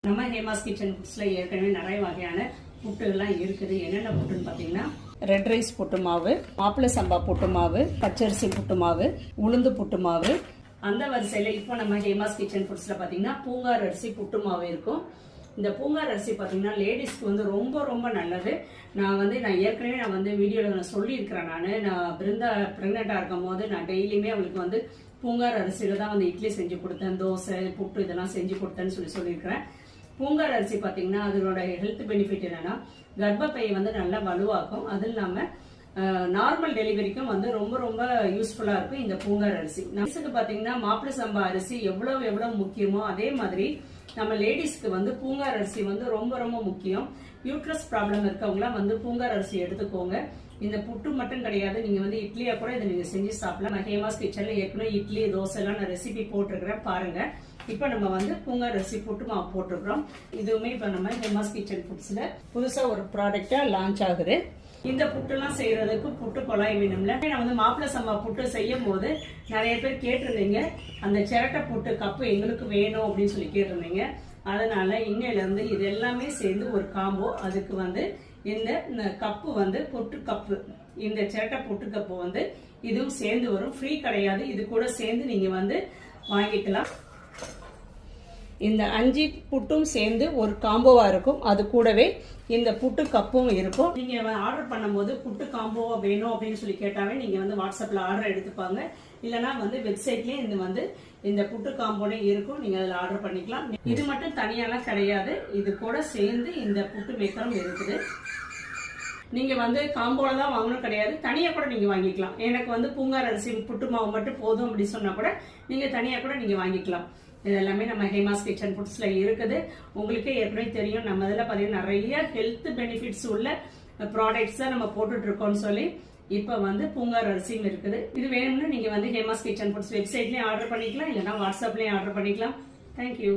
நம்ம ஹேமாஸ் கிச்சன் ஃபுட்ஸ்ல ஏற்கனவே நிறைய வகையான புட்டுகள்லாம் இருக்குது. என்னென்ன புட்டுன்னு பார்த்தீங்கன்னா ரெட் ரைஸ் புட்டு மாவு, மாப்பிள்ளை சம்பா புட்டு மாவு, பச்சரிசி புட்டு மாவு, உளுந்து புட்டு மாவு. அந்த வரிசையில் இப்போ நம்ம ஹேமாஸ் கிச்சன் ஃபுட்ஸ்ல பார்த்தீங்கன்னா பூங்கார் அரிசி புட்டு மாவு இருக்கும். இந்த பூங்கார் அரிசி பார்த்தீங்கன்னா லேடிஸ்க்கு வந்து ரொம்ப ரொம்ப நல்லது. நான் ஏற்கனவே வீடியோவில் சொல்லியிருக்கிறேன். நான் பிருந்தா ப்ரெக்னெண்ட்டாக இருக்கும் போது நான் டெய்லியுமே அவளுக்கு வந்து பூங்கார் அரிசியில தான் இட்லி செஞ்சு கொடுத்தேன், தோசை, புட்டு இதெல்லாம் செஞ்சு கொடுத்தேன்னு சொல்லியிருக்கிறேன். பூங்கார் அரிசி பார்த்தீங்கன்னா அதோட ஹெல்த் பெனிஃபிட் என்னன்னா கர்ப்பப்பையை நல்லா வலுவாக்கும். அது இல்லாமல் நார்மல் டெலிவரிக்கும் ரொம்ப ரொம்ப யூஸ்ஃபுல்லா இருக்கும் இந்த பூங்கார் அரிசி. நமக்கு பாத்தீங்கன்னா மாப்பிள்ளை சம்பா அரிசி எவ்வளவு முக்கியமோ அதே மாதிரி நம்ம லேடிஸ்க்கு பூங்கார் அரிசி ரொம்ப ரொம்ப முக்கியம். யூட்ரஸ் ப்ராப்ளம் இருக்கவங்க பூங்கார் அரிசி எடுத்துக்கோங்க. இந்த புட்டு மட்டும் கிடையாது, நீங்க இட்லியா கூட இதை நீங்க செஞ்சு சாப்பிடலாம். நான் ஹேமாஸ் கிச்சன்ல ஏற்கனவே இட்லி தோசை எல்லாம் நான் ரெசிபி போட்டிருக்கிறேன், பாருங்க. இப்ப நம்ம பூங்கார் அரிசி புட்டு மாவு போட்டிருக்கிறோம். இதுவுமே இப்ப நம்ம ஹேமாஸ் கிச்சன் ஃபுட்ஸ்ல புதுசா ஒரு ப்ராடக்டா லான்ச் ஆகுது. இந்த புட்டு எல்லாம் செய்யறதுக்கு புட்டு குழாய் வேணும்ல. நான் மாப்பிள்ளை சம்பா புட்டு செய்யும் போது நிறைய பேர் கேட்டிருந்தீங்க, அந்த சிரட்டை புட்டு கப்பு எங்களுக்கு வேணும் அப்படின்னு சொல்லி கேட்டிருந்தீங்க. அதனால இன்னையில இருந்து இது எல்லாமே சேர்ந்து ஒரு காம்போ. அதுக்கு இந்த கப்பு பொட்டு கப்பு, இந்த சிரட்டை புட்டு கப்பு இதுவும் சேர்ந்து வரும். ஃப்ரீ கிடையாது, இது கூட சேர்ந்து நீங்க வாங்கிக்கலாம். இந்த 5 புட்டும் சேர்ந்து ஒரு காம்போவா இருக்கும். அது கூடவே இந்த புட்டு கப்பும் இருக்கும். நீங்க ஆர்டர் பண்ணும்போது புட்டு காம்போவா வேணும் அப்படின்னு சொல்லி கேட்டாவே நீங்க வாட்ஸ்அப்ல ஆர்டர் எடுத்துப்பாங்க. இல்லைன்னா வெப்சைட்லயே இந்த புட்டு காம்போனே இருக்கும், நீங்க அதுல ஆர்டர் பண்ணிக்கலாம். இது மட்டும் தனியாலாம் கிடையாது, இது கூட சேர்ந்து இந்த புட்டு மேக்கரும் இருக்குது. நீங்க காம்போல தான் வாங்கணும் கிடையாது, தனியா கூட நீங்க வாங்கிக்கலாம். எனக்கு பூங்கார் அரிசி புட்டு மாவு மட்டும் போதும் அப்படின்னு சொன்னா கூட நீங்க தனியா கூட நீங்க வாங்கிக்கலாம். இது எல்லாமே நம்ம ஹேமாஸ் கிச்சன் ஃபுட்ஸ்ல இருக்குது. உங்களுக்கே ஏற்கனவே தெரியும், நம்ம இதில் பார்த்தீங்கன்னா நிறைய ஹெல்த் பெனிஃபிட்ஸ் உள்ள ப்ராடக்ட்ஸ் தான் நம்ம போட்டுட்டு இருக்கோம்னு சொல்லி இப்போ பூங்கார் அரிசியும் இருக்குது. இது வேணும்னா நீங்க ஹேமாஸ் கிச்சன் ஃபுட்ஸ் வெப்சைட்லயும் ஆர்டர் பண்ணிக்கலாம், இல்லைன்னா வாட்ஸ்அப்லயும் ஆர்டர் பண்ணிக்கலாம். தேங்க்யூ.